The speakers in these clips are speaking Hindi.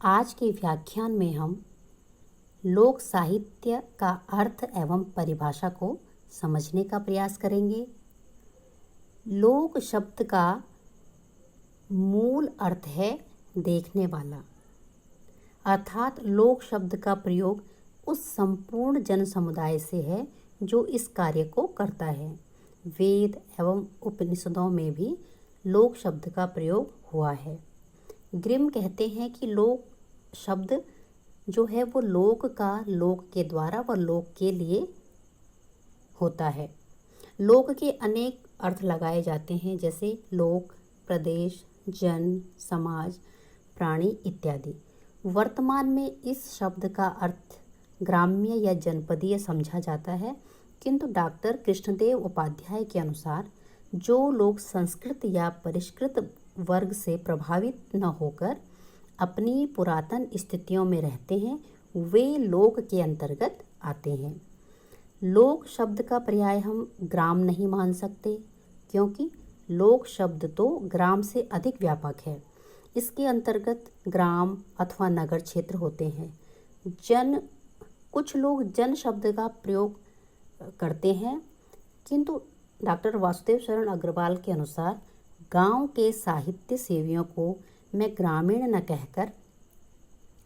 आज के व्याख्यान में हम लोक साहित्य का अर्थ एवं परिभाषा को समझने का प्रयास करेंगे। लोक शब्द का मूल अर्थ है देखने वाला, अर्थात लोक शब्द का प्रयोग उस संपूर्ण जन समुदाय से है जो इस कार्य को करता है। वेद एवं उपनिषदों में भी लोक शब्द का प्रयोग हुआ है। ग्रिम कहते हैं कि लोक शब्द जो है वो लोक का लोक के द्वारा व लोक के लिए होता है। लोक के अनेक अर्थ लगाए जाते हैं, जैसे लोक, प्रदेश, जन, समाज, प्राणी इत्यादि। वर्तमान में इस शब्द का अर्थ ग्राम्य या जनपदीय समझा जाता है, किंतु डॉक्टर कृष्णदेव उपाध्याय के अनुसार जो लोग संस्कृत या परिष्कृत वर्ग से प्रभावित न होकर अपनी पुरातन स्थितियों में रहते हैं, वे लोक के अंतर्गत आते हैं। लोक शब्द का पर्याय हम ग्राम नहीं मान सकते, क्योंकि लोक शब्द तो ग्राम से अधिक व्यापक है। इसके अंतर्गत ग्राम अथवा नगर क्षेत्र होते हैं। कुछ लोग जन शब्द का प्रयोग करते हैं, किंतु डॉक्टर वासुदेव शरण अग्रवाल के अनुसार गांव के साहित्य सेवियों को मैं ग्रामीण न कहकर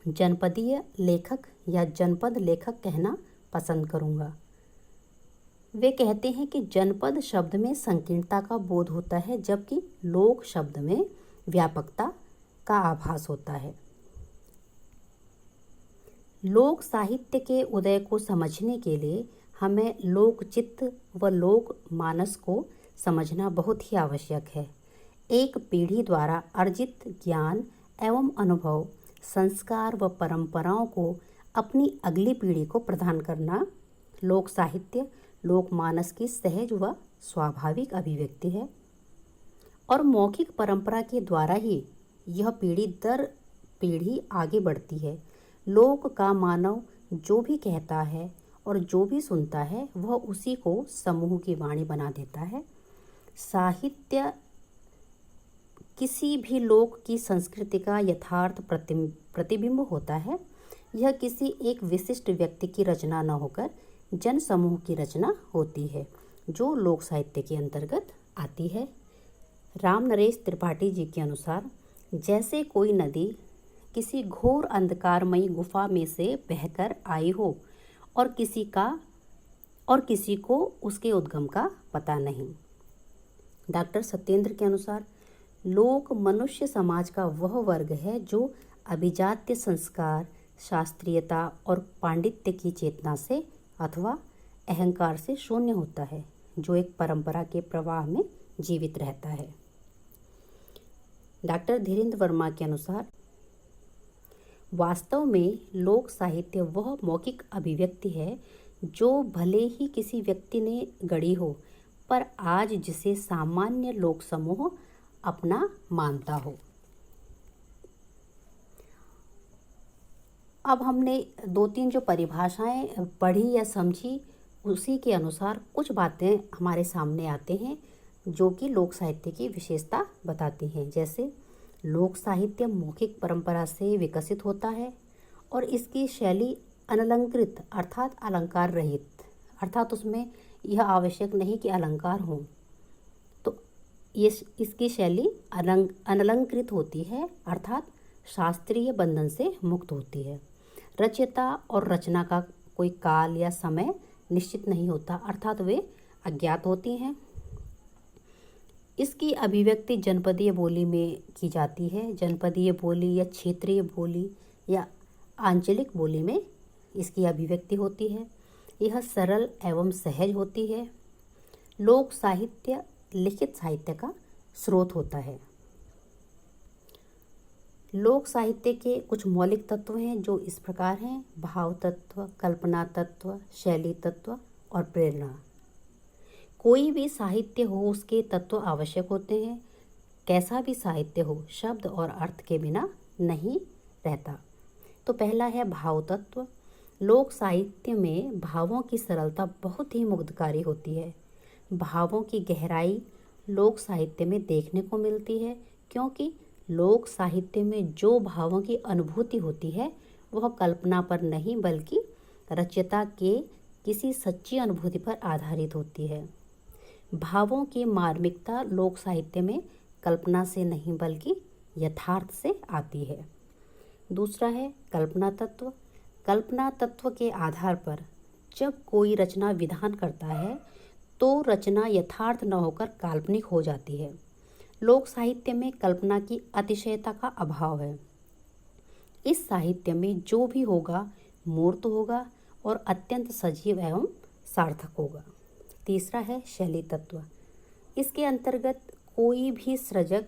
जनपदीय लेखक या जनपद लेखक कहना पसंद करूंगा। वे कहते हैं कि जनपद शब्द में संकीर्णता का बोध होता है, जबकि लोक शब्द में व्यापकता का आभास होता है। लोक साहित्य के उदय को समझने के लिए हमें लोकचित्त व लोक मानस को समझना बहुत ही आवश्यक है। एक पीढ़ी द्वारा अर्जित ज्ञान एवं अनुभव, संस्कार व परंपराओं को अपनी अगली पीढ़ी को प्रदान करना लोक साहित्य, लोक मानस की सहज व स्वाभाविक अभिव्यक्ति है, और मौखिक परंपरा के द्वारा ही यह पीढ़ी दर पीढ़ी आगे बढ़ती है। लोक का मानव जो भी कहता है और जो भी सुनता है वह उसी को समूह की वाणी बना देता है। साहित्य किसी भी लोक की संस्कृति का यथार्थ प्रतिबिंब होता है। यह किसी एक विशिष्ट व्यक्ति की रचना न होकर जन समूह की रचना होती है, जो लोक साहित्य के अंतर्गत आती है। राम नरेश त्रिपाठी जी के अनुसार जैसे कोई नदी किसी घोर अंधकारमयी गुफा में से बहकर आई हो और किसी को उसके उद्गम का पता नहीं। डॉक्टर सत्येंद्र के अनुसार लोक मनुष्य समाज का वह वर्ग है जो अभिजात्य संस्कार, शास्त्रीयता और पांडित्य की चेतना से अथवा अहंकार से शून्य होता है, जो एक परंपरा के प्रवाह में जीवित रहता है। डॉक्टर धीरेन्द्र वर्मा के अनुसार वास्तव में लोक साहित्य वह मौखिक अभिव्यक्ति है जो भले ही किसी व्यक्ति ने गढ़ी हो, पर आज जिसे सामान्य लोक समूह अपना मानता हो। अब हमने 2-3 जो परिभाषाएं पढ़ी या समझी, उसी के अनुसार कुछ बातें हमारे सामने आते हैं जो कि लोक साहित्य की विशेषता बताती हैं। जैसे लोक साहित्य मौखिक परंपरा से विकसित होता है और इसकी शैली अनलंकृत अर्थात अलंकार रहित, अर्थात उसमें यह आवश्यक नहीं कि अलंकार हों, तो इसकी शैली अनलंकृत होती है, अर्थात शास्त्रीय बंधन से मुक्त होती है। रचयिता और रचना का कोई काल या समय निश्चित नहीं होता, अर्थात वे अज्ञात होती हैं। इसकी अभिव्यक्ति जनपदीय बोली में की जाती है। जनपदीय बोली या क्षेत्रीय बोली या आंचलिक बोली में इसकी अभिव्यक्ति होती है। यह सरल एवं सहज होती है। लोक साहित्य लिखित साहित्य का स्रोत होता है। लोक साहित्य के कुछ मौलिक तत्व हैं जो इस प्रकार हैं: भाव तत्व, कल्पना तत्व, शैली तत्व और प्रेरणा। कोई भी साहित्य हो उसके तत्व आवश्यक होते हैं। कैसा भी साहित्य हो शब्द और अर्थ के बिना नहीं रहता। तो पहला है भाव तत्व। लोक साहित्य में भावों की सरलता बहुत ही मुग्धकारी होती है। भावों की गहराई लोक साहित्य में देखने को मिलती है, क्योंकि लोक साहित्य में जो भावों की अनुभूति होती है वह कल्पना पर नहीं बल्कि रचयिता के किसी सच्ची अनुभूति पर आधारित होती है। भावों की मार्मिकता लोक साहित्य में कल्पना से नहीं बल्कि यथार्थ से आती है। दूसरा है कल्पना तत्व। कल्पना तत्व के आधार पर जब कोई रचना विधान करता है तो रचना यथार्थ न होकर काल्पनिक हो जाती है। लोक साहित्य में कल्पना की अतिशयता का अभाव है। इस साहित्य में जो भी होगा मूर्त होगा और अत्यंत सजीव एवं सार्थक होगा। तीसरा है शैली तत्व। इसके अंतर्गत कोई भी सृजक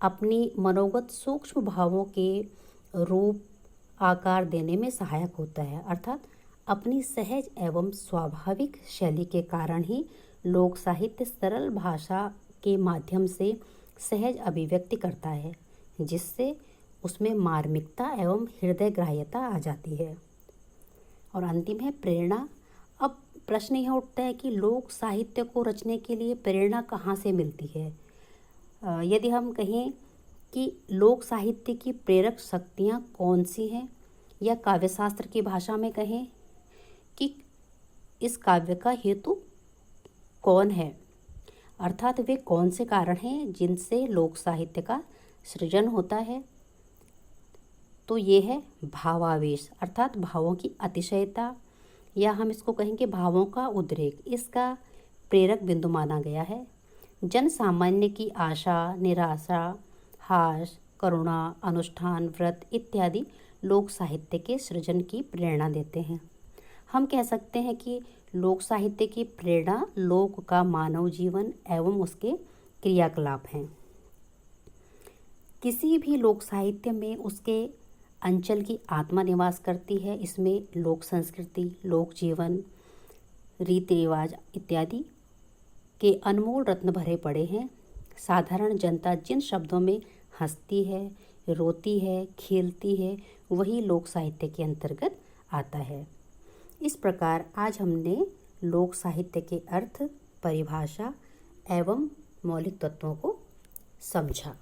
अपनी मनोगत सूक्ष्म भावों के रूप आकार देने में सहायक होता है, अर्थात अपनी सहज एवं स्वाभाविक शैली के कारण ही लोक साहित्य सरल भाषा के माध्यम से सहज अभिव्यक्ति करता है, जिससे उसमें मार्मिकता एवं हृदयग्राह्यता आ जाती है। और अंतिम है प्रेरणा। अब प्रश्न यह उठता है कि लोक साहित्य को रचने के लिए प्रेरणा कहाँ से मिलती है। यदि हम कहें कि लोक साहित्य की प्रेरक शक्तियाँ कौन सी हैं, या काव्यशास्त्र की भाषा में कहें कि इस काव्य का हेतु कौन है, अर्थात वे कौन से कारण हैं जिनसे लोक साहित्य का सृजन होता है, तो ये है भावावेश, अर्थात भावों की अतिशयता, या हम इसको कहेंगे भावों का उद्रेक, इसका प्रेरक बिंदु माना गया है। जन सामान्य की आशा, निराशा, हास, करुणा, अनुष्ठान, व्रत इत्यादि लोक साहित्य के सृजन की प्रेरणा देते हैं। हम कह सकते हैं कि लोक साहित्य की प्रेरणा लोक का मानव जीवन एवं उसके क्रियाकलाप हैं। किसी भी लोक साहित्य में उसके अंचल की आत्मा निवास करती है। इसमें लोक संस्कृति, लोक जीवन, रीति रिवाज इत्यादि के अनमोल रत्न भरे पड़े हैं। साधारण जनता जिन शब्दों में हंसती है, रोती है, खेलती है, वही लोक साहित्य के अंतर्गत आता है। इस प्रकार आज हमने लोक साहित्य के अर्थ, परिभाषा एवं मौलिक तत्वों को समझा।